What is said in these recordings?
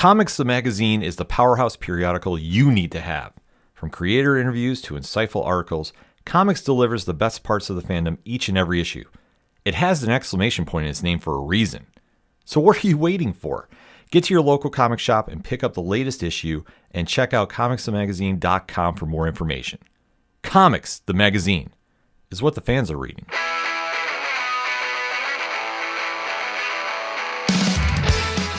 Comics the Magazine is the powerhouse periodical you need to have. From creator interviews to insightful articles, Comics delivers the best parts of the fandom each and every issue. It has an exclamation point in its name for a reason. So what are you waiting for? Get to your local comic shop and pick up the latest issue, and check out comicsthemagazine.com for more information. Comics the Magazine is what the fans are reading.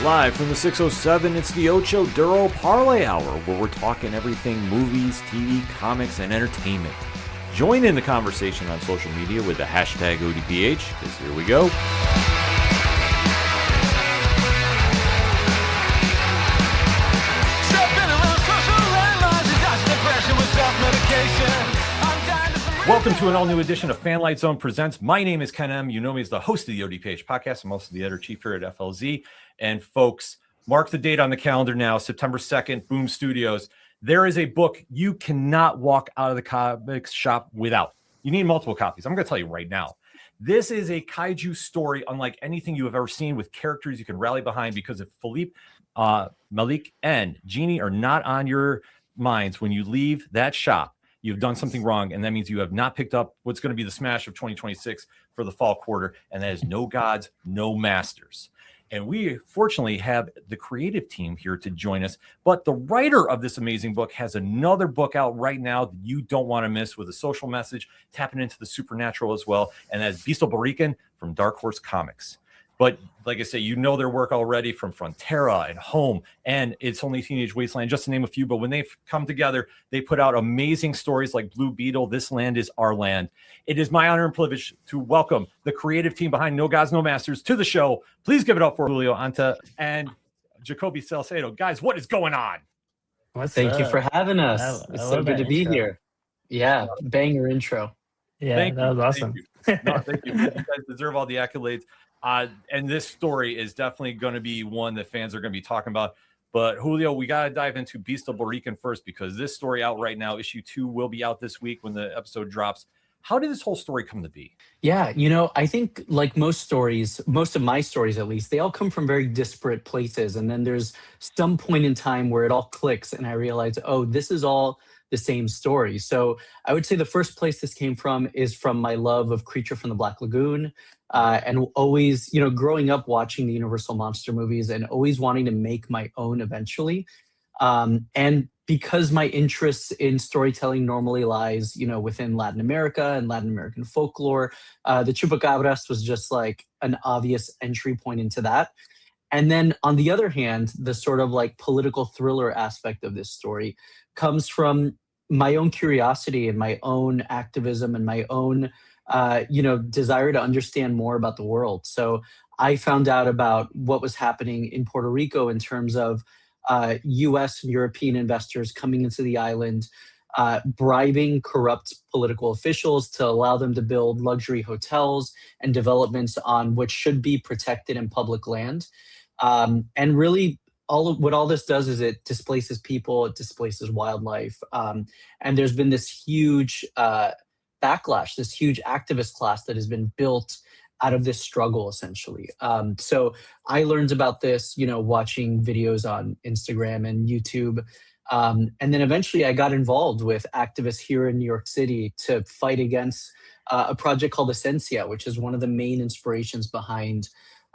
Live from the 607, it's the Ocho Duro Parlay Hour, where we're talking everything movies, TV, comics, and entertainment. Join in the conversation on social media with the hashtag ODPH, because here we go. Welcome to an all-new edition of Fanlight Zone Presents. My name is Ken M. You know me as the host of the ODPH podcast. I'm also the editor-chief here at FLZ. And folks, mark the date on the calendar now, September 2nd, Boom Studios. There is a book you cannot walk out of the comics shop without. You need multiple copies. I'm going to tell you right now. This is a Kaiju story unlike anything you have ever seen, with characters you can rally behind, because if Philippe, Malik, and Jeannie are not on your minds when you leave that shop, you've done something wrong, and that means you have not picked up what's going to be the smash of 2026 for the fall quarter, and that is No Gods, No Masters. And we fortunately have the creative team here to join us, but the writer of this amazing book has another book out right now that you don't want to miss, with a social message, tapping into the supernatural as well, and that's BEAST of Boriken from Dark Horse Comics. But like I say, you know their work already from Frontera and Home and It's Only Teenage Wasteland, just to name a few. But when they've come together, they put out amazing stories like Blue Beetle, This Land Is Our Land. It is my honor and privilege to welcome the creative team behind No Gods, No Masters to the show. Please give it up for Julio Anta and Jacoby Salcedo. Guys, what is going on? Thank you for having us. It's so good to be here. Yeah, banger intro. Yeah, that was awesome. Thank you. No, thank you. You guys deserve all the accolades. And this story is definitely going to be one that fans are going to be talking about. But Julio, we got to dive into Beast of Boriken first, because this story out right now, issue 2 will be out this week when the episode drops. How did this whole story come to be? Yeah, I think like most stories, most of my stories at least, they all come from very disparate places. And then there's some point in time where it all clicks and I realize, oh, this is all the same story. So I would say the first place this came from is from my love of Creature from the Black Lagoon. And always, growing up watching the Universal Monster movies and always wanting to make my own eventually. And because my interests in storytelling normally lies, within Latin America and Latin American folklore, the Chupacabras was just like an obvious entry point into that. And then on the other hand, the sort of like political thriller aspect of this story comes from my own curiosity and my own activism and my own desire to understand more about the world. So I found out about what was happening in Puerto Rico in terms of US and European investors coming into the island, bribing corrupt political officials to allow them to build luxury hotels and developments on what should be protected and public land. And really, what all this does is it displaces people, it displaces wildlife. And there's been this huge backlash, this huge activist class that has been built out of this struggle, essentially. So I learned about this, watching videos on Instagram and YouTube. And then eventually I got involved with activists here in New York City to fight against a project called Essentia, which is one of the main inspirations behind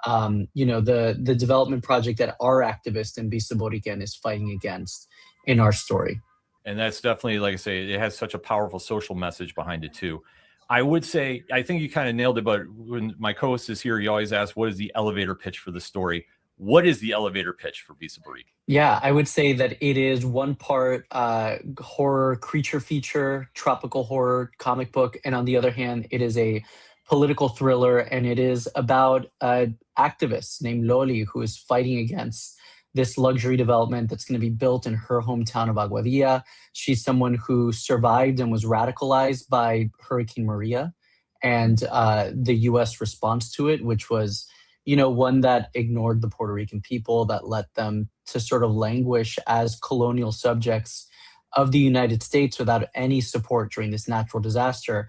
the development project that our activist in Beast of Boriken is fighting against in our story. And that's definitely, like I say, it has such a powerful social message behind it too. I would say, I think you kind of nailed it, but when my co-host is here, he always asks, what is the elevator pitch for the story? What is the elevator pitch for Beast of Boriken? Yeah, I would say that it is one part horror creature feature, tropical horror comic book. And on the other hand, it is a political thriller, and it is about an activist named Loli who is fighting against this luxury development that's going to be built in her hometown of Aguadilla. She's someone who survived and was radicalized by Hurricane Maria and the U.S. response to it, which was, one that ignored the Puerto Rican people, that let them to sort of languish as colonial subjects of the United States without any support during this natural disaster.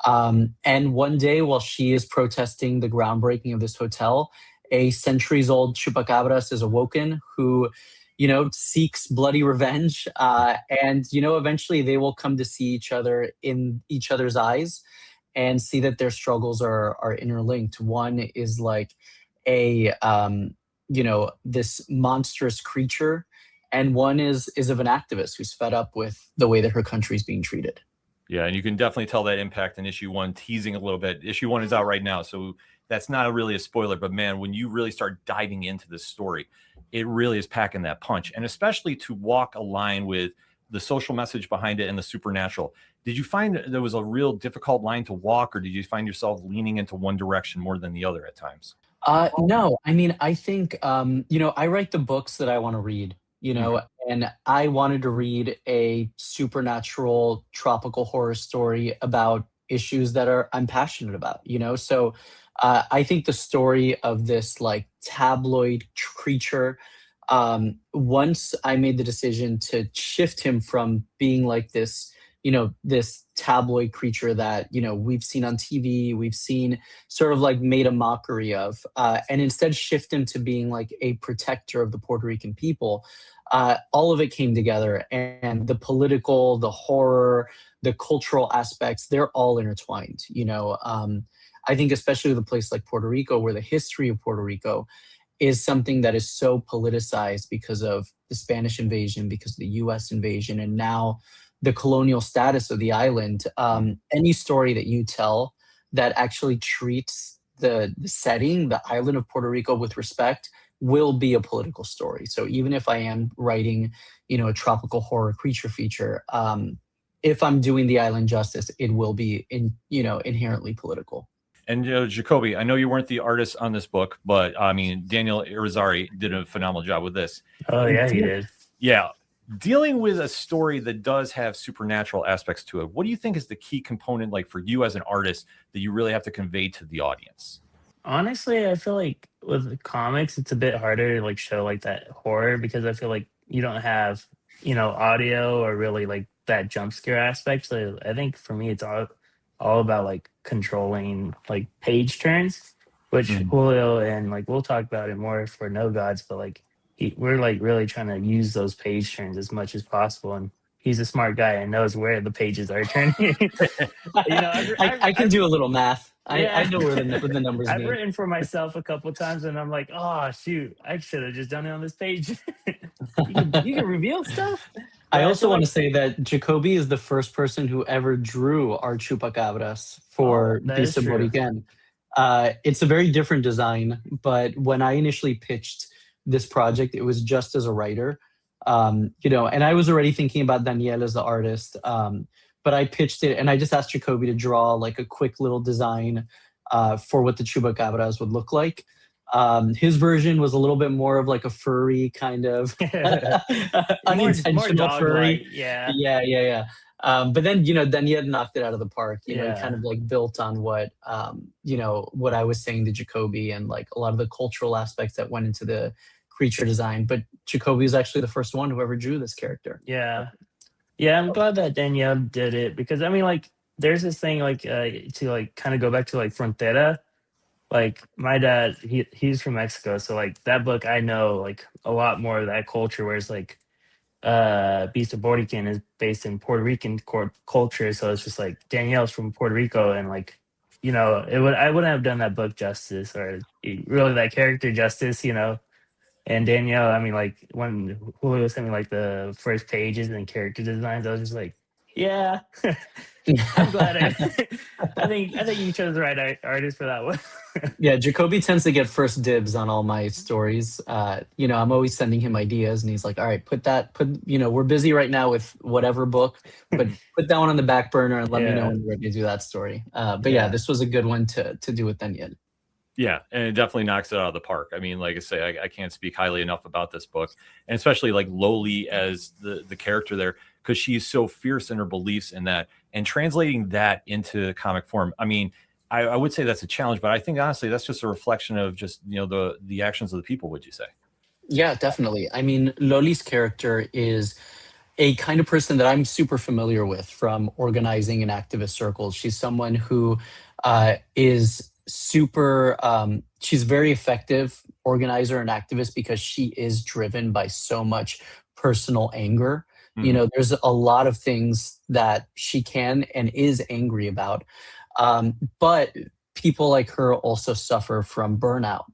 And one day, while she is protesting the groundbreaking of this hotel, a centuries-old chupacabras is awoken who, seeks bloody revenge. And, eventually they will come to see each other in each other's eyes and see that their struggles are interlinked. One is like this monstrous creature, and one is of an activist who's fed up with the way that her country's being treated. Yeah, and you can definitely tell that impact in issue 1, teasing a little bit. Issue 1 is out right now, so that's not really a spoiler. But man, when you really start diving into this story, it really is packing that punch, and especially to walk a line with the social message behind it and the supernatural. Did you find that there was a real difficult line to walk, or did you find yourself leaning into one direction more than the other at times? No, I mean, I think, I write the books that I want to read, and I wanted to read a supernatural tropical horror story about issues that I'm passionate about, So I think the story of this like tabloid creature, once I made the decision to shift him from being like this tabloid creature that, we've seen on TV, we've seen sort of like made a mockery of, and instead shift him to being like a protector of the Puerto Rican people. All of it came together, and the political, the horror, the cultural aspects, they're all intertwined. I think especially with a place like Puerto Rico, where the history of Puerto Rico is something that is so politicized because of the Spanish invasion, because of the US invasion, and now the colonial status of the island. Any story that you tell that actually treats the setting, the island of Puerto Rico, with respect, will be a political story. So even if I am writing, a tropical horror creature feature, if I'm doing the island justice, it will be inherently political. And Jacoby, I know you weren't the artist on this book, but I mean, Daniel Irizarry did a phenomenal job with this. Oh yeah, he did. Yeah. Dealing with a story that does have supernatural aspects to it, what do you think is the key component, like for you as an artist, that you really have to convey to the audience? Honestly, I feel like with comics, it's a bit harder to like show like that horror because I feel like you don't have, audio or really like that jump scare aspect. So I think for me, it's all about like controlling like page turns, which Julio and like we'll talk about it more for No Gods, but like we're like really trying to use those page turns as much as possible. And he's a smart guy and knows where the pages are turning. I can do a little math. Yeah. I know where the numbers I've mean. written for myself a couple times and I'm like, oh shoot, I should have just done it on this page. you can reveal stuff. I also want to say that Jacoby is the first person who ever drew our chupacabras for Beast of Boriken. It's a very different design, but when I initially pitched this project, it was just as a writer, and I was already thinking about Daniel as the artist, but I pitched it and I just asked Jacoby to draw like a quick little design for what the chupacabras would look like. His version was a little bit more of like a furry kind of unintentional more furry. Yeah. But then, Daniel knocked it out of the park. He Yeah. kind of like built on what I was saying to Jacoby and like a lot of the cultural aspects that went into the creature design. But Jacoby was actually the first one who ever drew this character. Yeah. I'm glad that Danielle did it because I mean, like, there's this thing like to like kind of go back to like Frontera. Like my dad, he's from Mexico, so like that book I know like a lot more of that culture. Whereas like Beast of Boriken is based in Puerto Rican culture, so it's just like Danielle's from Puerto Rico, and like I wouldn't have done that book justice or really that character justice, And Danielle, I mean, like when Julio sent me like the first pages and character designs, I was just like, yeah, I'm glad. I think you chose the right artist for that one. Yeah, Jacoby tends to get first dibs on all my stories. I'm always sending him ideas, and he's like, "All right, we're busy right now with whatever book, but put that one on the back burner and let me know when you're ready to do that story." But yeah, this was a good one to do with Daniel. Yeah, and it definitely knocks it out of the park. I mean, like I say, I can't speak highly enough about this book, and especially like Loli as the character there, because she's so fierce in her beliefs in that, and translating that into comic form. I mean, I would say that's a challenge, but I think honestly that's just a reflection of just the actions of the people. Would you say? Yeah, definitely. I mean, Loli's character is a kind of person that I'm super familiar with from organizing in activist circles. She's someone who is super she's very effective organizer and activist because she is driven by so much personal anger. You know, there's a lot of things that she can and is angry about. But people like her also suffer from burnout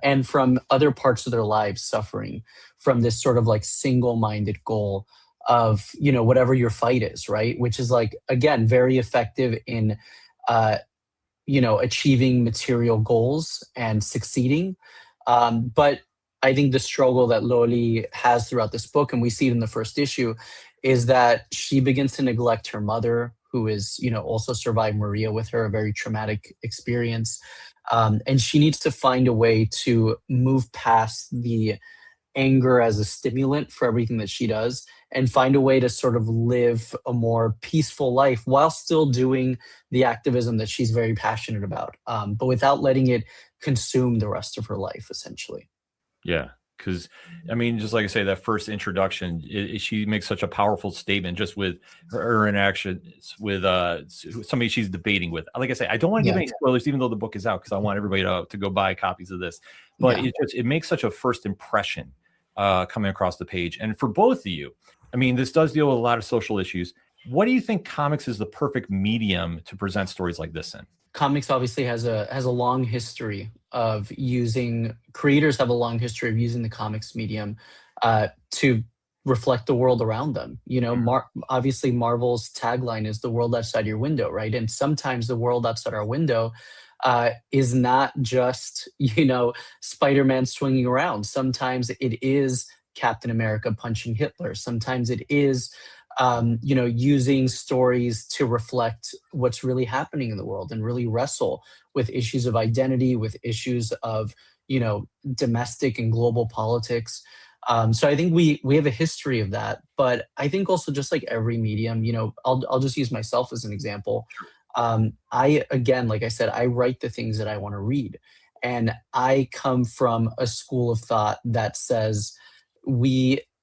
and from other parts of their lives suffering from this sort of like single-minded goal of, you know, whatever your fight is, right? Which is like, again, very effective in you know, achieving material goals and succeeding. But I think the struggle that Loli has throughout this book, and we see it in the first issue, is that she begins to neglect her mother, who is, you know, also survived Maria with her, a very traumatic experience. And she needs to find a way to move past the anger as a stimulant for everything that she does and find a way to sort of live a more peaceful life while still doing the activism that she's very passionate about, but without letting it consume the rest of her life, essentially. Yeah, because I mean, just like I say, that first introduction, she makes such a powerful statement just with her interactions with somebody she's debating with. Like I say, I don't want to give any spoilers, even though the book is out, because I want everybody to go buy copies of this. But it makes such a first impression coming across the page. And for both of you, I mean, this does deal with a lot of social issues. What do you think comics is the perfect medium to present stories like this in? Comics obviously has a long history of creators have a long history of using the comics medium to reflect the world around them. You know, obviously Marvel's tagline is the world outside your window, right? And sometimes the world outside our window is not just, you know, Spider-Man swinging around. Sometimes it is Captain America punching Hitler. Sometimes it is you know, using stories to reflect what's really happening in the world and really wrestle with issues of identity, with issues of, you know, domestic and global politics. So I think we have a history of that, but I think also just like every medium, you know, I'll just use myself as an example. Again, like I said, I write the things that I want to read, and I come from a school of thought that says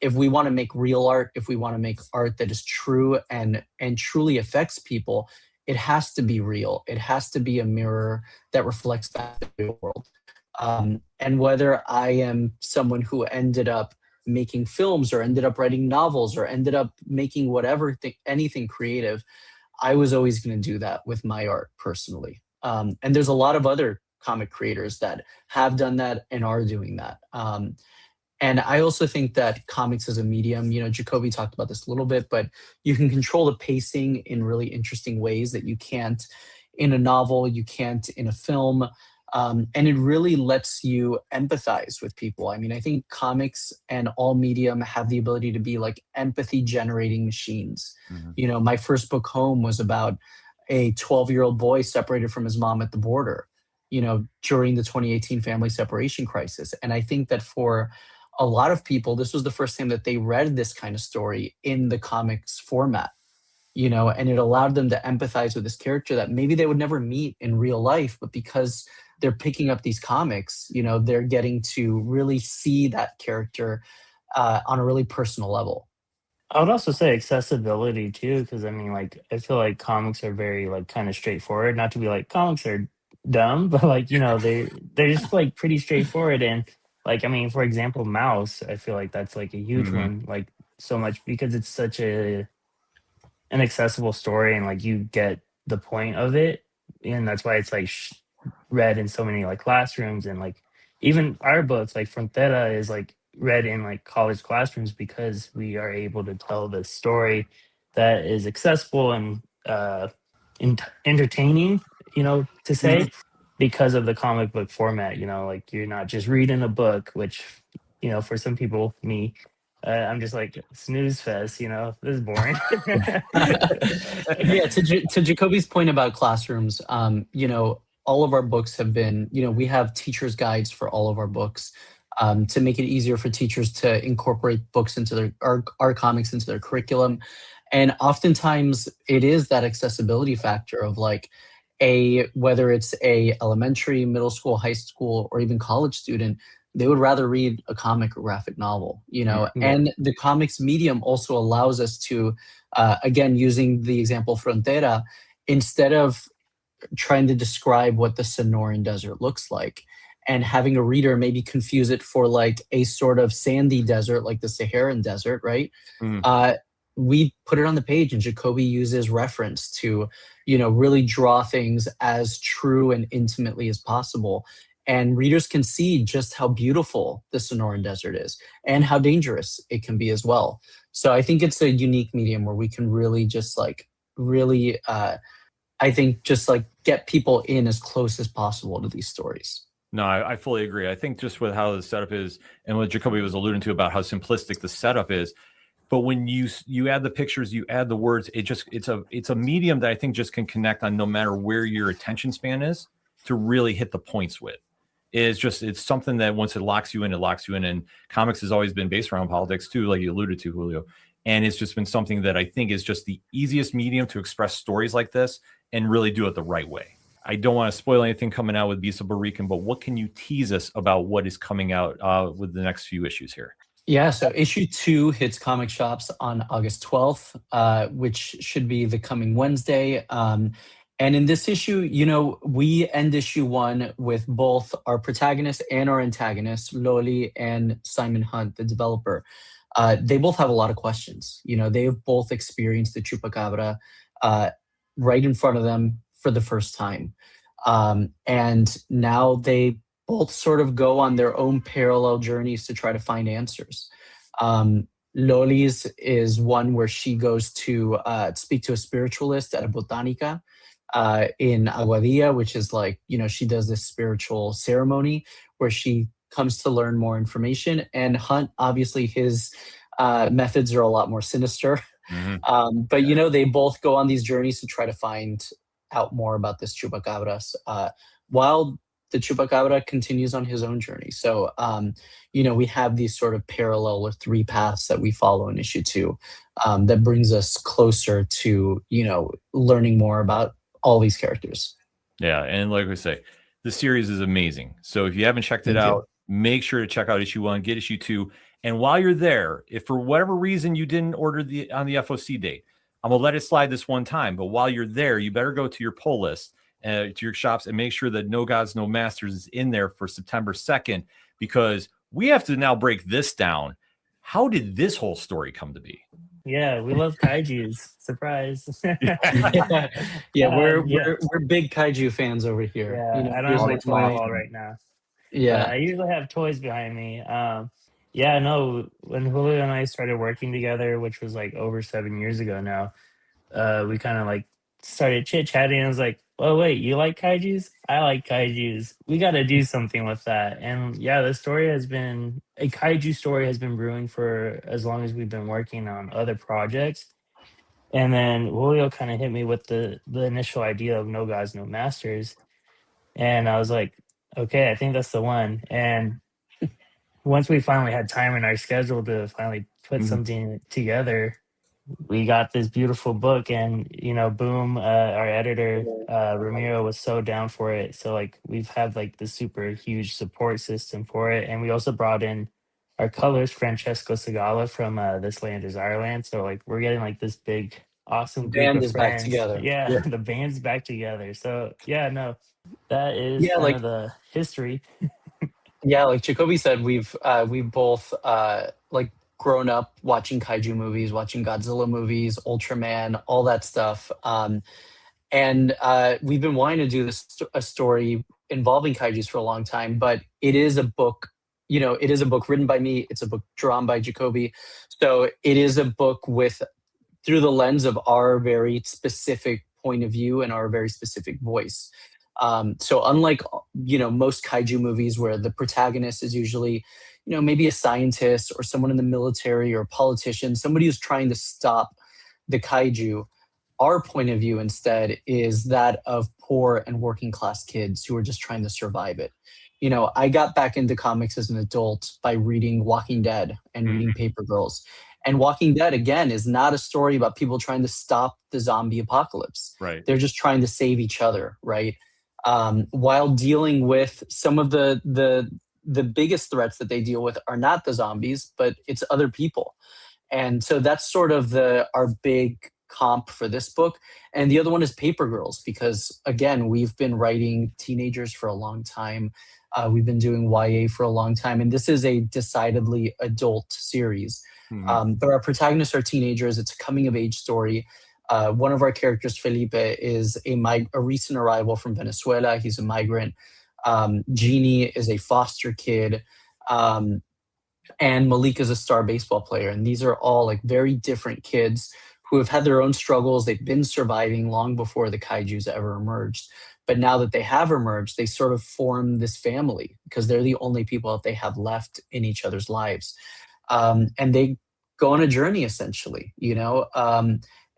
if we want to make real art, if we want to make art that is true and truly affects people, it has to be real. It has to be a mirror that reflects back to the world. And whether I am someone who ended up making films or ended up writing novels or ended up making anything creative, I was always going to do that with my art personally. And there's a lot of other comic creators that have done that and are doing that. And I also think that comics as a medium, you know, Jacoby talked about this a little bit, but you can control the pacing in really interesting ways that you can't in a novel, you can't in a film. And it really lets you empathize with people. I mean, I think comics and all medium have the ability to be like empathy generating machines. You know, my first book, Home, was about a 12-year-old boy separated from his mom at the border, you know, during the 2018 family separation crisis. And I think that for a lot of people, this was the first time that they read this kind of story in the comics format, you know, and it allowed them to empathize with this character that maybe they would never meet in real life, but because they're picking up these comics, you know, they're getting to really see that character on a really personal level. I would also say accessibility too, because I mean, like, I feel like comics are very like kind of straightforward. Not to be like comics are dumb, but like, you know, they're just like pretty straightforward. And like, I mean, for example, Mouse, I feel like that's like a huge one, like so much because it's such an accessible story and like you get the point of it, and that's why it's like read in so many like classrooms, and like even our books like Frontera is like read in like college classrooms because we are able to tell the story that is accessible and entertaining, you know, to say, because of the comic book format. You know, like you're not just reading a book, which, you know, for some people, me, I'm just like snooze fest, you know, this is boring. Yeah, to Jacoby's point about classrooms, you know, all of our books have been, you know, we have teachers' guides for all of our books to make it easier for teachers to incorporate books into our comics into their curriculum. And oftentimes it is that accessibility factor of like whether it's a elementary, middle school, high school, or even college student, they would rather read a comic or graphic novel, you know. And the comics medium also allows us to, again, using the example Frontera, instead of trying to describe what the Sonoran Desert looks like, and having a reader maybe confuse it for like a sort of sandy desert like the Saharan Desert, right? Mhm. We put it on the page, and Jacoby uses reference to, really draw things as true and intimately as possible. And readers can see just how beautiful the Sonoran Desert is and how dangerous it can be as well. So I think it's a unique medium where we can really just like, really, I think just like get people in as close as possible to these stories. No, I fully agree. I think just with how the setup is and what Jacoby was alluding to about how simplistic the setup is, but when you add the pictures, you add the words, it's a medium that I think just can connect on no matter where your attention span is to really hit the points with. It's something that once it locks you in, it locks you in. And comics has always been based around politics too, like you alluded to, Julio. And it's just been something that I think is just the easiest medium to express stories like this and really do it the right way. I don't want to spoil anything coming out with Beasts of Boriken, but what can you tease us about what is coming out with the next few issues here? Yeah, so issue 2 hits comic shops on August 12th, which should be the coming Wednesday. And in this issue, we end issue 1 with both our protagonist and our antagonist, Loli and Simon Hunt, the developer. They both have a lot of questions. They've both experienced the Chupacabra right in front of them for the first time. And now they both sort of go on their own parallel journeys to try to find answers. Loli's is one where she goes to speak to a spiritualist at a botanica in Aguadilla, which is like, she does this spiritual ceremony where she comes to learn more information. And Hunt, obviously, his methods are a lot more sinister. Mm-hmm. But, they both go on these journeys to try to find out more about this Chupacabras, while the Chupacabra continues on his own journey. So, we have these sort of parallel or 3 paths that we follow in issue 2 that brings us closer to, learning more about all these characters. Yeah, and like we say, the series is amazing. So if you haven't checked it out, make sure to check out issue 1, get issue 2. And while you're there, if for whatever reason you didn't order on the FOC date, I'm going to let it slide this one time. But while you're there, you better go to your pull list, to your shops, and make sure that No Gods, No Masters is in there for September 2nd, because we have to now break this down. How did this whole story come to be? Yeah, we love kaijus. Surprise. We're big kaiju fans over here. Yeah, I don't have my toy wall right now. Yeah. I usually have toys behind me. When Julio and I started working together, which was like over 7 years ago now, we kind of like started chit-chatting, and I was like, oh wait, you like kaijus? I like kaijus. We got to do something with that. And yeah, a kaiju story has been brewing for as long as we've been working on other projects. And then Julio kind of hit me with the initial idea of No Gods, No Masters. And I was like, okay, I think that's the one. And once we finally had time in our schedule to finally put something together, we got this beautiful book. And, boom, our editor, Ramiro, was so down for it. So, like, we've had, like, the super huge support system for it. And we also brought in our colors, Francesco Segala from This Land Is Our Land. So, like, we're getting, like, this big, awesome group of friends. Back together. Yeah, the band's back together. So, yeah, no, that is kind of the history. Yeah, like Jacoby said, we've both grown up watching kaiju movies, watching Godzilla movies, Ultraman, all that stuff. And we've been wanting to do a story involving kaijus for a long time, but it is a book, it is a book written by me. It's a book drawn by Jacoby. So it is a book through the lens of our very specific point of view and our very specific voice. So unlike, most kaiju movies where the protagonist is usually, maybe a scientist or someone in the military or a politician, somebody who's trying to stop the kaiju, our point of view instead is that of poor and working class kids who are just trying to survive it. I got back into comics as an adult by reading Walking Dead and reading Paper Girls. And Walking Dead, again, is not a story about people trying to stop the zombie apocalypse. Right. They're just trying to save each other, right? While dealing with some of the biggest threats that they deal with are not the zombies, but it's other people. And so that's sort of our big comp for this book. And the other one is Paper Girls, because again, we've been writing teenagers for a long time. We've been doing YA for a long time, and this is a decidedly adult series. But our protagonists are teenagers. It's a coming of age story. One of our characters, Felipe, is a recent arrival from Venezuela. He's a migrant. Jeannie is a foster kid. And Malik is a star baseball player. And these are all like very different kids who have had their own struggles. They've been surviving long before the kaijus ever emerged. But now that they have emerged, they sort of form this family because they're the only people that they have left in each other's lives. And they go on a journey, essentially, you know.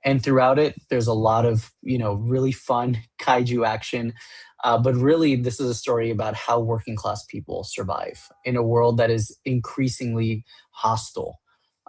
And throughout it, there's a lot of, you know, really fun kaiju action. But really, this is a story about how working class people survive in a world that is increasingly hostile.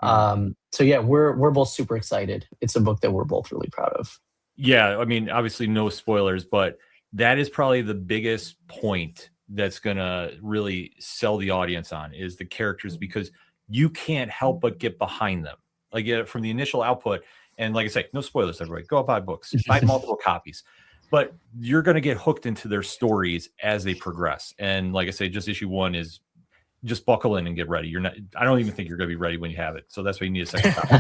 So yeah, we're both super excited. It's a book that we're both really proud of. Yeah, I mean, obviously no spoilers, but that is probably the biggest point that's gonna really sell the audience on is the characters, because you can't help but get behind them. Like from the initial output, and like I say, no spoilers, everybody. Go out, buy books, buy multiple copies. But you're going to get hooked into their stories as they progress. And like I say, just issue 1 is just buckle in and get ready. I don't even think you're going to be ready when you have it. So that's why you need a second copy.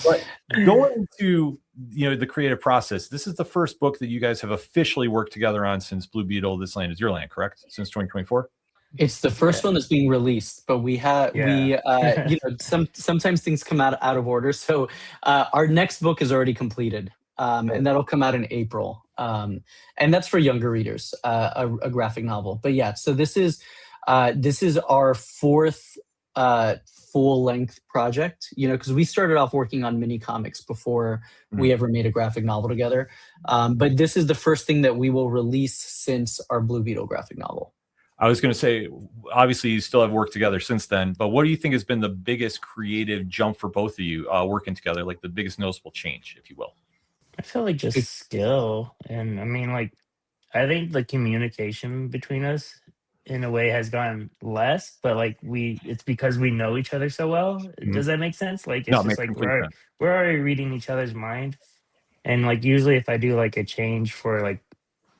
But going into, you know, the creative process, this is the first book that you guys have officially worked together on since Blue Beetle, This Land Is Your Land, correct? Since 2024? It's the first one that's being released, but you know, sometimes things come out of order. So our next book is already completed. And that'll come out in April. And that's for younger readers, a graphic novel. But yeah, so this is our 4th full-length project, you know, because we started off working on mini comics before we ever made a graphic novel together. But this is the first thing that we will release since our Blue Beetle graphic novel. I was going to say, obviously, you still have worked together since then, but what do you think has been the biggest creative jump for both of you working together, like the biggest noticeable change, if you will? I feel like just skill. And I mean, like, I think the communication between us in a way has gotten less, but like it's because we know each other so well. Does that make sense? Like, it's just like we're already reading each other's mind. And like, usually if I do like a change for like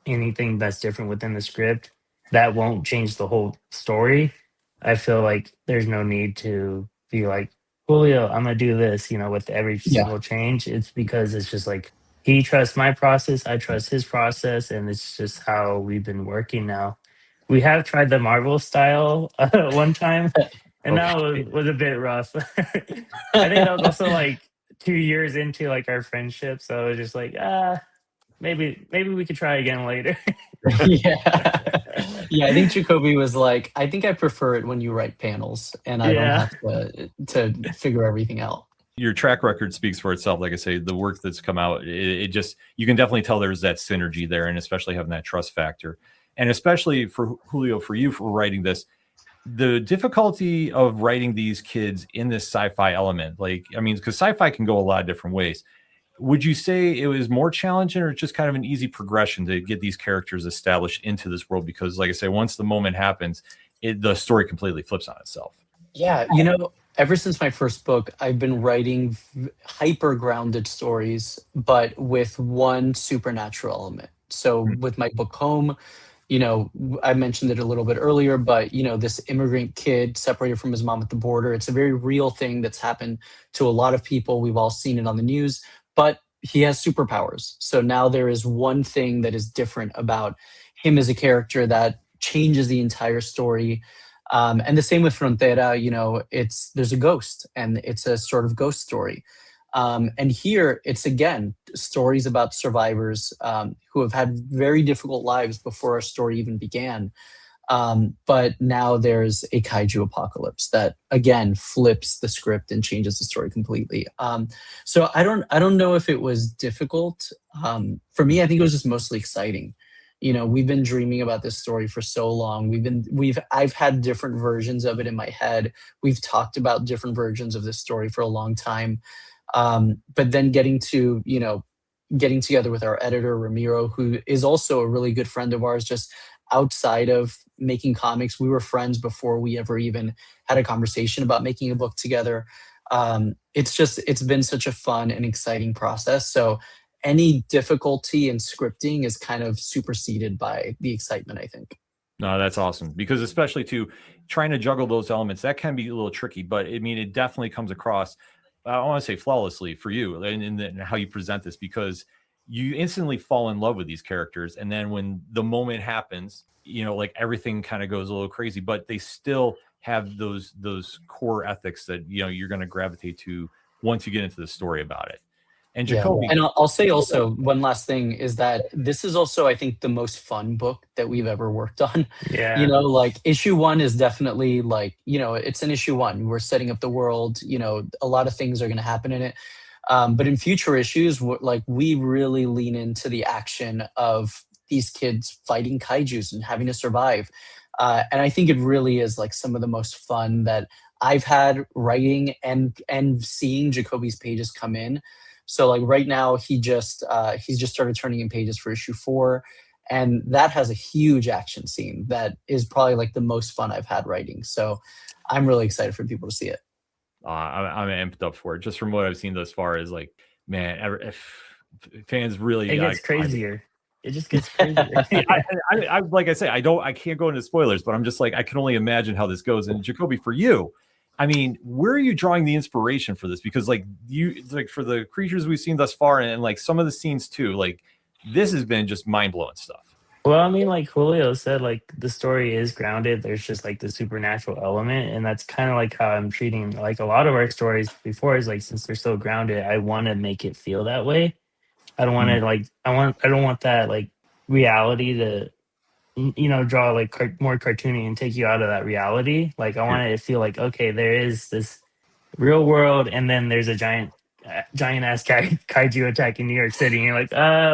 anything that's different within the script, that won't change the whole story. I feel like there's no need to be like, Julio, I'm gonna do this, you know, with every single change. It's because it's just like he trusts my process, I trust his process, and it's just how we've been working now. We have tried the Marvel style one time, and that was a bit rough. I think that was also like 2 years into like our friendship, so it was just like maybe we could try again later. Yeah, I think Jacoby was like, I think I prefer it when you write panels and I don't have to figure everything out. Your track record speaks for itself. Like I say, the work that's come out, it just, you can definitely tell there's that synergy there, and especially having that trust factor. And especially for Julio, for you, for writing this, the difficulty of writing these kids in this sci-fi element, like, I mean, because sci-fi can go a lot of different ways. Would you say it was more challenging, or just kind of an easy progression to get these characters established into this world? Because like I say, once the moment happens, the story completely flips on itself. Yeah, you know, ever since my first book, I've been writing hyper grounded stories, but with one supernatural element. So with my book Home, you know, I mentioned it a little bit earlier, but, you know, this immigrant kid separated from his mom at the border, it's a very real thing that's happened to a lot of people. We've all seen it on the news, but he has superpowers. So now there is one thing that is different about him as a character that changes the entire story. And the same with Frontera, you know, there's a ghost, and it's a sort of ghost story. And here it's, again, stories about survivors who have had very difficult lives before our story even began. But now there's a kaiju apocalypse that, again, flips the script and changes the story completely. So I don't know if it was difficult. For me, I think it was just mostly exciting. You know, we've been dreaming about this story for so long. I've had different versions of it in my head. We've talked about different versions of this story for a long time. But then getting together with our editor, Ramiro, who is also a really good friend of ours, just outside of making comics. We were friends before we ever even had a conversation about making a book together. It's been such a fun and exciting process. So any difficulty in scripting is kind of superseded by the excitement, I think. No, that's awesome, because especially to trying to juggle those elements, that can be a little tricky, but I mean, it definitely comes across, I want to say flawlessly for you and how you present this, because you instantly fall in love with these characters. And then when the moment happens, you know, like everything kind of goes a little crazy, but they still have those core ethics that, you know, you're going to gravitate to once you get into the story about it. And Yeah, Jacoby, and I'll say also one last thing is that this is also, I think, the most fun book that we've ever worked on. You Yeah. know, like issue one is definitely like, you know, it's an issue one. We're setting up the world, you know, a lot of things are going to happen in it. But in future issues, like we really lean into the action of these kids fighting kaijus and having to survive. And I think it really is like some of the most fun that I've had writing and seeing Jacoby's pages come in. So like right now he's just started turning in pages for issue 4, and that has a huge action scene that is probably like the most fun I've had writing. So I'm really excited for people to see it. I'm amped up for it, just from what I've seen thus far. Is like, man, if fans really, It gets crazier. It just gets crazier. like I say, I can't go into spoilers, but I'm just like, I can only imagine how this goes. And Jacoby, for you, I mean, where are you drawing the inspiration for this? Because like like for the creatures we've seen thus far, and like some of the scenes too, like this has been just mind blowing stuff. Well, I mean, like Julio said, like the story is grounded. There's just like the supernatural element, and that's kind of like how I'm treating like a lot of our stories before. Is like, since they're so grounded, I want to make it feel that way. I don't want to like I don't want that like reality to you know draw like more cartoony and take you out of that reality. Like I want it to feel like, okay, there is this real world, and then there's a giant ass kaiju attacking New York City, and you're like,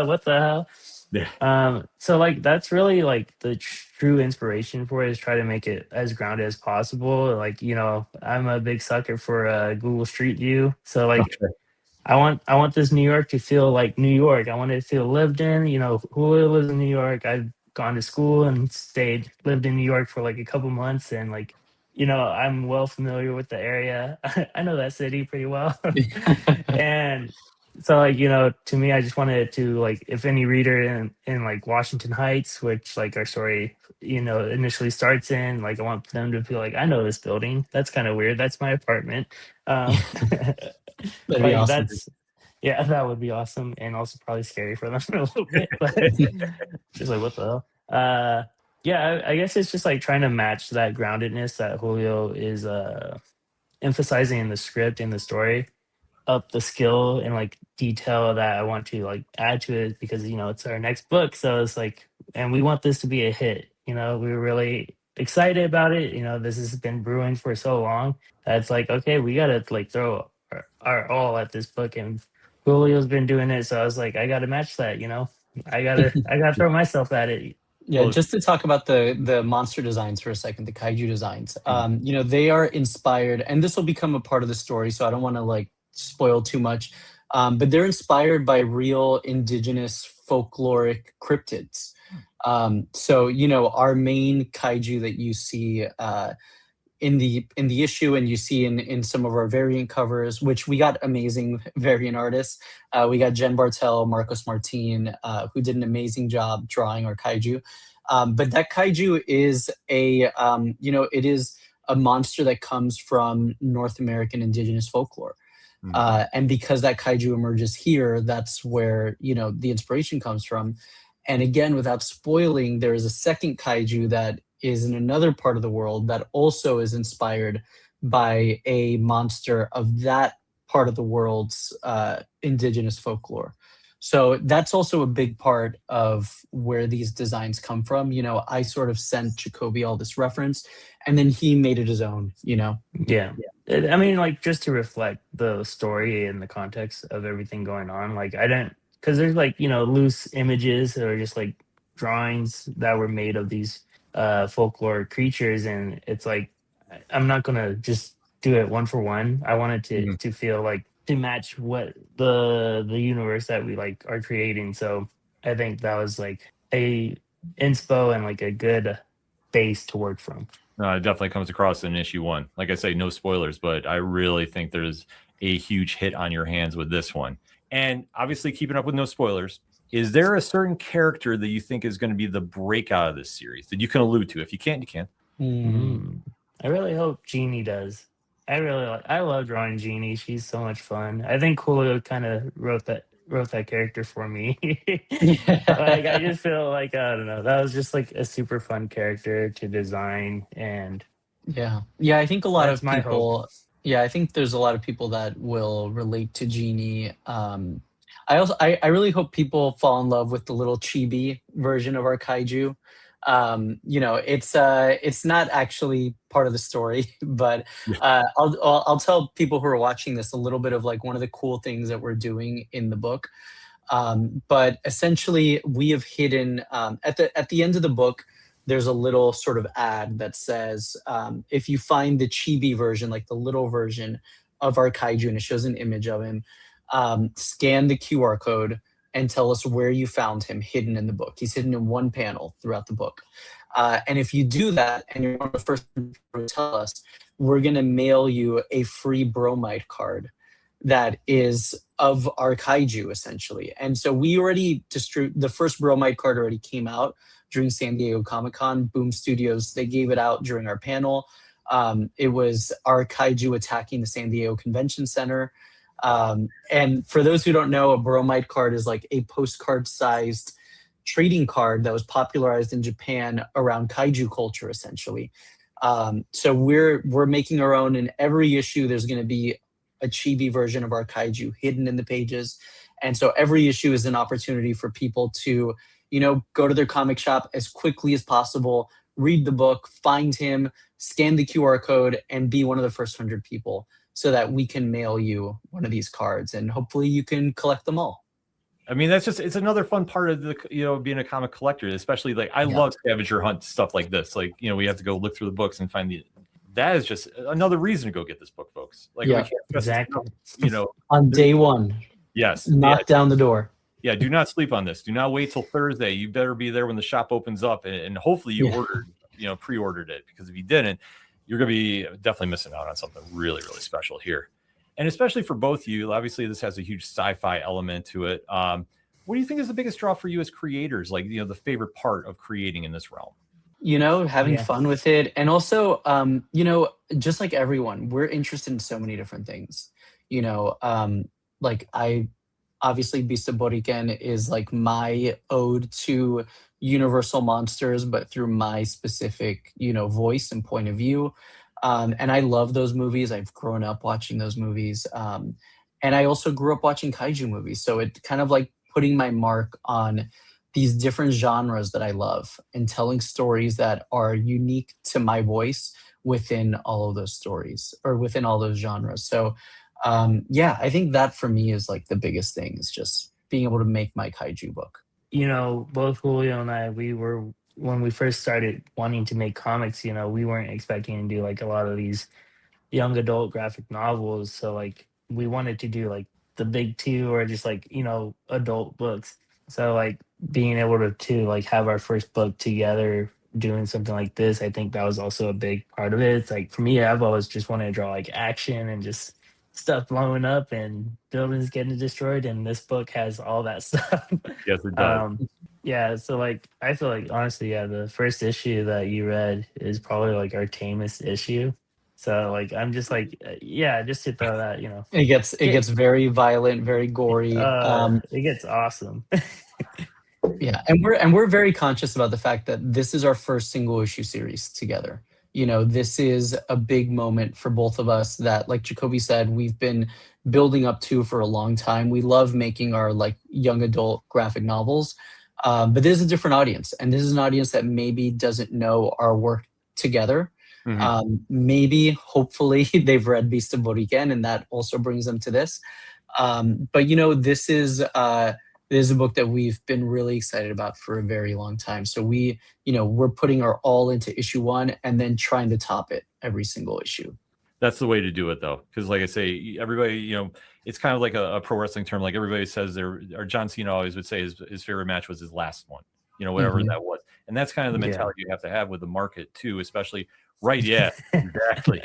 what the hell? Yeah. So like that's really like the true inspiration for it, is try to make it as grounded as possible. Like, you know, I'm a big sucker for Google Street View, so like Okay. I want this New York to feel like New York. I want it to feel lived in. You know, Julio lives in New York. I've gone to school and lived in New York for like a couple months, and like, you know, I'm well familiar with the area. I know that city pretty well, and so like, you know, to me, I just wanted to like, if any reader in like Washington Heights, which like our story, you know, initially starts in, like I want them to feel like, I know this building. That's kind of weird. That's my apartment. Um, That'd be like awesome. that's yeah, that would be awesome, and also probably scary for them a little bit. But just like, what the hell? Yeah, I guess it's just like trying to match that groundedness that Julio is emphasizing in the script and the story, up the skill and like detail that I want to like add to it, because you know it's our next book, so it's like, and we want this to be a hit. You know, we were really excited about it. You know, this has been brewing for so long that it's like, okay, we gotta like throw our all at this book, and Julio's been doing it, so I was like, I gotta match that. You know, I gotta throw myself at it. Yeah, Well, just to talk about the monster designs for a second, the kaiju designs. Mhm. You know, they are inspired, and this will become a part of the story, so I don't want to like spoil too much. But they're inspired by real indigenous folkloric cryptids. So you know, our main kaiju that you see in the issue, and you see in some of our variant covers, which we got amazing variant artists. We got Jen Bartel, Marcos Martin, who did an amazing job drawing our kaiju. But that kaiju is you know, it is a monster that comes from North American indigenous folklore. And because that kaiju emerges here, that's where, you know, the inspiration comes from. And again, without spoiling, there is a second kaiju that is in another part of the world that also is inspired by a monster of that part of the world's indigenous folklore. So that's also a big part of where these designs come from. You know, I sort of sent Jacoby all this reference, and then he made it his own, you know? Yeah. I mean, like, just to reflect the story and the context of everything going on. Like, I don't, because there's like, you know, loose images or just like drawings that were made of these folklore creatures. And it's like, I'm not going to just do it one for one. I wanted Mhm. to feel like to match what the universe that we like are creating. So I think that was like a inspo and like a good base to work from. No, it definitely comes across in issue 1. Like I say, no spoilers, but I really think there's a huge hit on your hands with this one. And obviously, keeping up with no spoilers, is there a certain character that you think is going to be the breakout of this series that you can allude to? If you can't, you can. I really hope Jeannie does. I love drawing Jeannie. She's so much fun. I think Julio kind of wrote that character for me. Like I just feel like I don't know. That was just like a super fun character to design, and Yeah, I think a lot that's of my hope. people. Yeah, I think there's a lot of people that will relate to Genie. I really hope people fall in love with the little chibi version of our kaiju. It's not actually part of the story, but I'll tell people who are watching this a little bit of like one of the cool things that we're doing in the book. But essentially, we have hidden at the end of the book. There's a little sort of ad that says, if you find the chibi version, like the little version of our kaiju, and it shows an image of him, scan the QR code and tell us where you found him hidden in the book. He's hidden in one panel throughout the book. And if you do that and you're one of the first to tell us, we're going to mail you a free bromide card that is of our kaiju, essentially. And so we already the first bromide card already came out during San Diego Comic-Con. Boom Studios, they gave it out during our panel. It was our kaiju attacking the San Diego Convention Center. And for those who don't know, a bromide card is like a postcard-sized trading card that was popularized in Japan around kaiju culture, essentially. So we're making our own. In every issue, there's going to be a chibi version of our kaiju hidden in the pages. And so every issue is an opportunity for people to, go to their comic shop as quickly as possible, read the book, find him, scan the QR code, and be one of the first 100 people so that we can mail you one of these cards. And hopefully you can collect them all. I mean, it's another fun part of the, being a comic collector, especially like I love scavenger hunt stuff like this. Like, we have to go look through the books and find that is just another reason to go get this book, folks. Like, we can't exactly. On day one. Yes. Knock down the door. Yeah. Do not sleep on this. Do not wait till Thursday. You better be there when the shop opens up, and hopefully you pre-ordered it, because if you didn't, you're going to be definitely missing out on something really, really special here. And especially for both of you, obviously this has a huge sci-fi element to it. What do you think is the biggest draw for you as creators? Like, the favorite part of creating in this realm? Having fun with it. And also, just like everyone, we're interested in so many different things. Obviously Beast of Boriken is like my ode to universal monsters, but through my specific, voice and point of view. And I love those movies. I've grown up watching those movies. And I also grew up watching kaiju movies. So it kind of like putting my mark on these different genres that I love and telling stories that are unique to my voice within all of those stories or within all those genres. So I think that for me is like the biggest thing, is just being able to make my kaiju book. Both Julio and I, when we first started wanting to make comics, we weren't expecting to do like a lot of these young adult graphic novels. So like we wanted to do like the big two, or just like, adult books. So like being able to like have our first book together doing something like this, I think that was also a big part of it. It's like, for me, I've always just wanted to draw like action and just stuff blowing up and buildings getting destroyed, and this book has all that stuff. Yes, it does. So like I feel like honestly, the first issue that you read is probably like our tamest issue. So like I'm just like just to throw that, it gets very violent, very gory. It gets awesome. And we're very conscious about the fact that this is our first single issue series together. This is a big moment for both of us that, like Jacoby said, we've been building up to for a long time. We love making our like young adult graphic novels, but this is a different audience, and this is an audience that maybe doesn't know our work together. Maybe, hopefully, they've read Beast of Boriken, and that also brings them to this. But this is a book that we've been really excited about for a very long time. So we're putting our all into issue 1 and then trying to top it every single issue. That's the way to do it, though. Because like I say, everybody, it's kind of like a pro wrestling term. Like everybody says or John Cena always would say his favorite match was his last one, whatever that was. And that's kind of the mentality you have to have with the market too, especially Right. Yeah, exactly.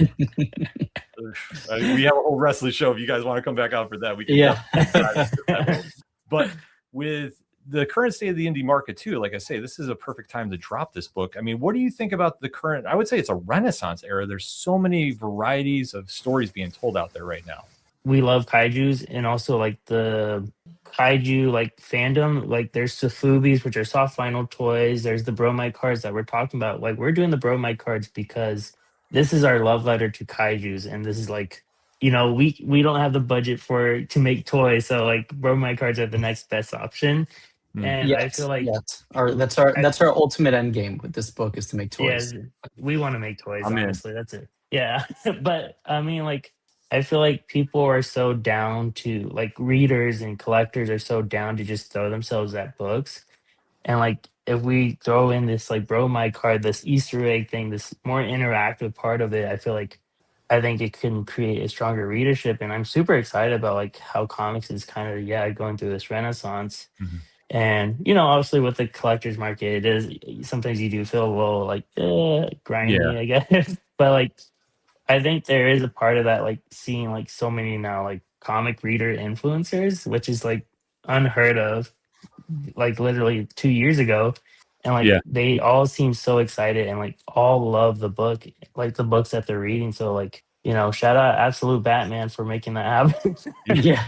We have a whole wrestling show. If you guys want to come back out for that, we can definitely dive into that one. But with the current state of the indie market too, like I say, this is a perfect time to drop this book. I mean, what do you think about the current, I would say it's a renaissance era. There's so many varieties of stories being told out there right now. We love kaijus, and also like the kaiju like fandom. Like there's Safubis, which are soft vinyl toys. There's the bromide cards that we're talking about. Like we're doing the bromide cards because this is our love letter to kaijus, and this is like, we don't have the budget to make toys, so like bromide cards are the next best option. And I feel like that's our ultimate end game with this book, is to make toys. yeah, we want to make toys. I'm in. Honestly, that's it. Yeah, but I mean, like, I feel like people are so down to, like, readers and collectors are so down to just throw themselves at books, and like if we throw in this like bromide card, this Easter egg thing, this more interactive part of it, I think it can create a stronger readership, and I'm super excited about like how comics is kind of going through this renaissance. Mhm. And obviously with the collector's market, it is sometimes you do feel a little like grimy, Yeah. I guess. But like I think there is a part of that, like seeing like so many now like comic reader influencers, which is like unheard of, like literally 2 years ago. And like Yeah. they all seem so excited and like all love the book, like the books that they're reading. So like, shout out Absolute Batman for making that happen. Yeah.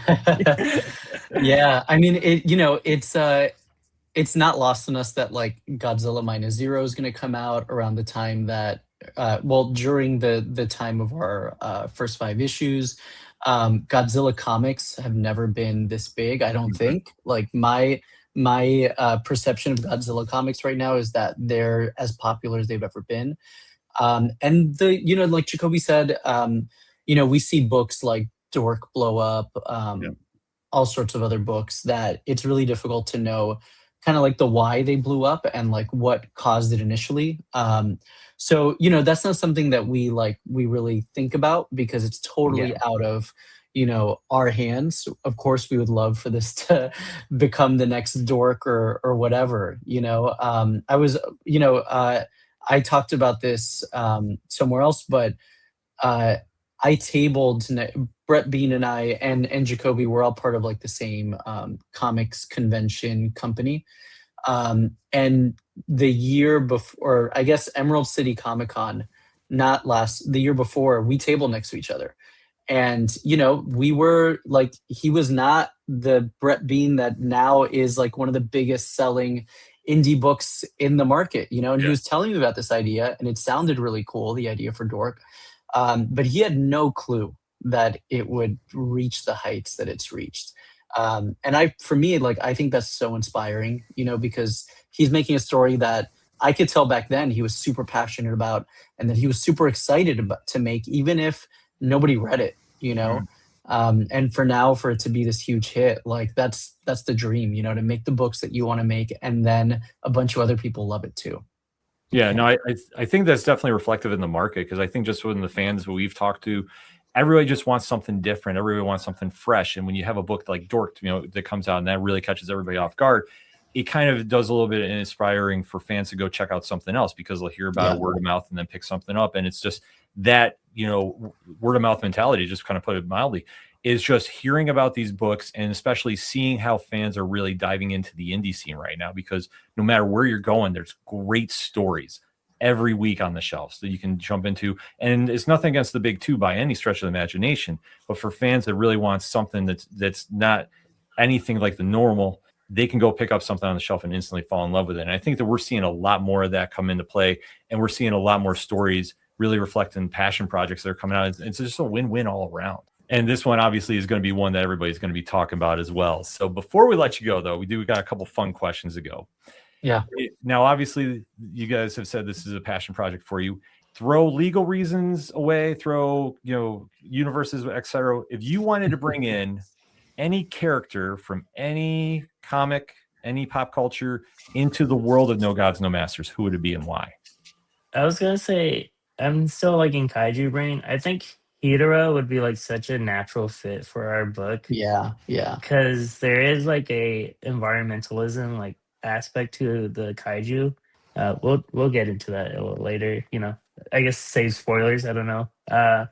Yeah. I mean, it's not lost on us that like Godzilla Minus Zero is going to come out around the time that, during the time of our first 5 issues. Godzilla comics have never been this big, I don't think. Like my perception of Godzilla comics right now is that they're as popular as they've ever been. And like Jacoby said, we see books like Dork blow up, all sorts of other books that it's really difficult to know kind of like the why they blew up and like what caused it initially. So that's not something that we really think about, because it's totally out of our hands. Of course we would love for this to become the next Dork or whatever. I talked about this somewhere else, but I tabled Brett Bean and I and Jacoby were all part of like the same comics convention company. And the year before, I guess Emerald City Comic Con, the year before, we tabled next to each other. And, we were like, he was not the Brett Bean that now is like one of the biggest selling indie books in the market, and he was telling me about this idea and it sounded really cool, the idea for Dork. But he had no clue that it would reach the heights that it's reached. And for me, like, I think that's so inspiring, because he's making a story that I could tell back then he was super passionate about and that he was super excited to make, even if nobody read it, and for it to be this huge hit, like that's the dream, to make the books that you want to make and then a bunch of other people love it too. Yeah, no, I think that's definitely reflective in the market, because I think just when the fans we've talked to, everybody just wants something different. Everybody wants something fresh. And when you have a book like Dork, that comes out and that really catches everybody off guard, it kind of does a little bit inspiring for fans to go check out something else, because they'll hear about it word of mouth and then pick something up. And it's just that, word of mouth mentality, just kind of put it mildly, is just hearing about these books and especially seeing how fans are really diving into the indie scene right now, because no matter where you're going, there's great stories every week on the shelves that you can jump into. And it's nothing against the big two by any stretch of the imagination, but for fans that really want something that's not anything like the normal, they can go pick up something on the shelf and instantly fall in love with it. And I think that we're seeing a lot more of that come into play, and we're seeing a lot more stories really reflecting passion projects that are coming out. It's just a win-win all around. And this one obviously is going to be one that everybody's going to be talking about as well. So before we let you go, though, we got a couple fun questions to go. Yeah. Now, obviously, you guys have said this is a passion project for you. Throw legal reasons away, throw, universes, etc. If you wanted to bring in any character from any comic, any pop culture into the world of No Gods, No Masters, who would it be and why? I was gonna say, I'm still like in kaiju brain. I think Hidra would be like such a natural fit for our book. Yeah. Because there is like a environmentalism like aspect to the kaiju. We'll get into that a little later. I guess save spoilers. I don't know. Yeah.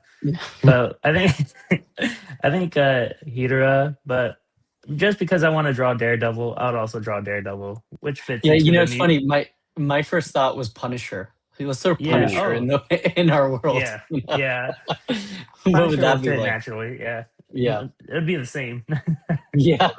But I think I think Hydra, but just because I want to draw Daredevil, I would also draw Daredevil, which fits Yeah, into the it's funny. My first thought was Punisher. Let's throw Yeah. Ooh. Punisher Oh, in our world. yeah. Yeah. What would Punisher that would be fit like? naturally. Yeah. Yeah. It'd be the same. Yeah.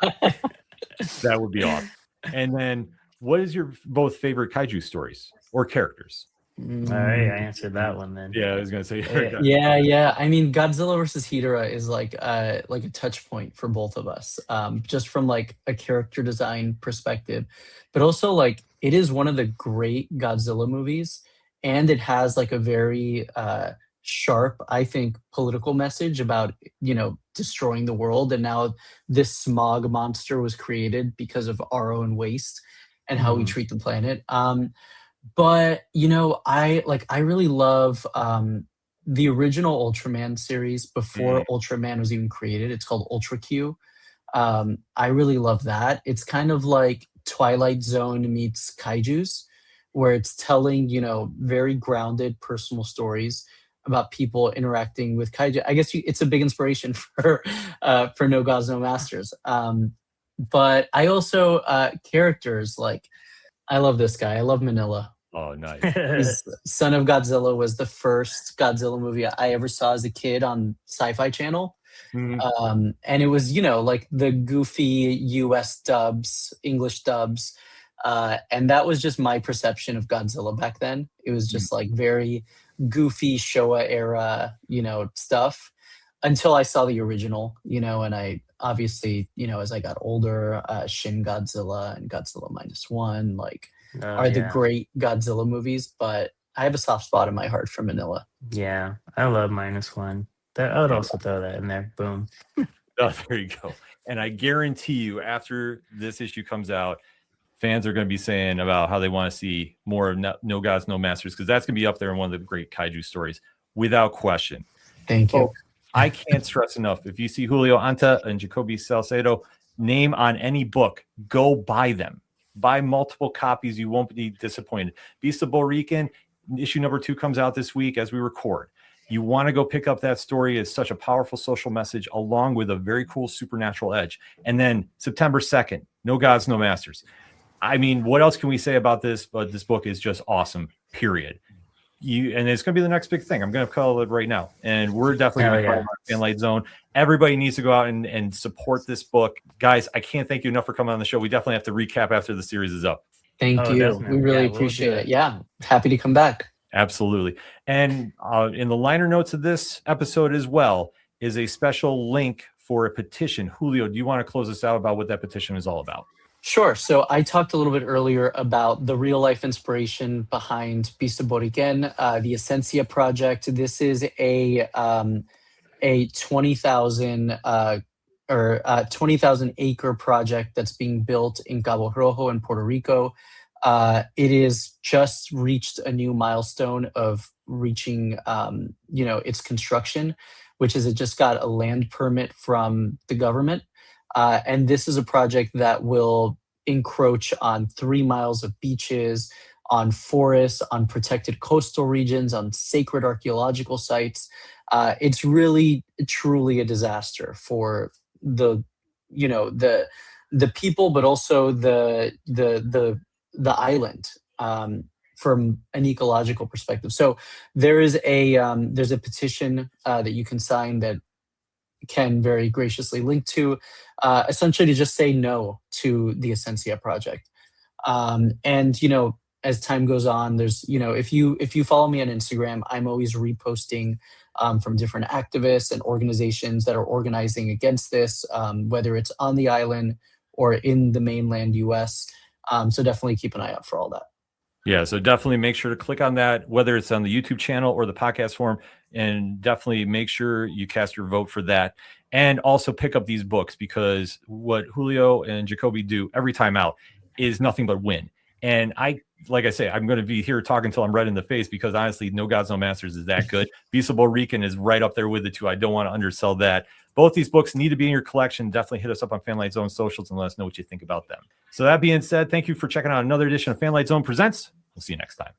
That would be awesome. And then, what is your both favorite kaiju stories or characters? All right, I Mm. answered that one then. Yeah, I was gonna say. Yeah. I mean, Godzilla versus Hydra is like a touch point for both of us, just from like a character design perspective, but also like it is one of the great Godzilla movies, and it has like a very sharp, I think, political message about destroying the world, and now this smog monster was created because of our own waste and how we Mhm. treat the planet. But I really love the original Ultraman series before Ultraman was even created. It's called Ultra Q. I really love that. It's kind of like Twilight Zone meets Kaiju's, where it's telling very grounded personal stories about people interacting with kaiju. I guess it's a big inspiration for No Gods No Masters. But I also characters like I love this guy. I love Manila. Oh, nice. He's Son of Godzilla was the first Godzilla movie I ever saw as a kid on Sci-Fi Channel. Mhm. And it was, like the goofy US dubs, English dubs. And that was just my perception of Godzilla back then. It was just like very goofy Showa era, stuff until I saw the original, and I obviously, as I got older, Shin Godzilla and Godzilla Minus One, like Oh are the yeah. great Godzilla movies, but I have a soft spot in my heart for Manila. Yeah. I love -1. I would also throw that in there. Boom. Oh, there you go. And I guarantee you, after this issue comes out, fans are going to be saying about how they want to see more of No Gods, No Masters, because that's going to be up there in one of the great kaiju stories, without question. Thank you. Folks, I can't stress enough. If you see Julio Anta and Jacoby Salcedo name on any book, go buy them. Buy multiple copies. You won't be disappointed. Beast of Boriken, issue number 2 comes out this week as we record. You want to go pick up that story. It's such a powerful social message along with a very cool supernatural edge. And then September 2nd, No Gods, No Masters. I mean, what else can we say about this? But this book is just awesome, period. And it's going to be the next big thing. I'm going to call it right now. And we're definitely going to talk about Fanlight Zone. Everybody needs to go out and support this book. Guys, I can't thank you enough for coming on the show. We definitely have to recap after the series is up. Thank you. Definitely. We really We'll appreciate do it. Yeah. Happy to come back. Absolutely. And in the liner notes of this episode as well is a special link for a petition. Julio, do you want to close us out about what that petition is all about? Sure. So I talked a little bit earlier about the real life inspiration behind Beast of Boriken, the Essentia project. This is a 20,000 20,000 acre project that's being built in Cabo Rojo in Puerto Rico. It is just reached a new milestone of reaching, its construction, which is it just got a land permit from the government. And this is a project that will encroach on 3 miles of beaches, on forests, on protected coastal regions, on sacred archaeological sites. It's really, truly a disaster for the people, but also the island from an ecological perspective. So there's a petition that you can sign that Ken very graciously linked to, essentially to just say no to the Essentia project. And as time goes on, there's if you follow me on Instagram, I'm always reposting from different activists and organizations that are organizing against this, whether it's on the island or in the mainland U.S. So definitely keep an eye out for all that. Yeah, so definitely make sure to click on that, whether it's on the YouTube channel or the podcast form, and definitely make sure you cast your vote for that. And also pick up these books, because what Julio and Jacoby do every time out is nothing but win. And like I say, I'm going to be here talking until I'm red in the face, because honestly, No Gods, No Masters is that good. Beast of Boriken is right up there with it too. I don't want to undersell that. Both these books need to be in your collection. Definitely hit us up on Fanlight Zone socials and let us know what you think about them. So that being said, thank you for checking out another edition of Fanlight Zone Presents. We'll see you next time.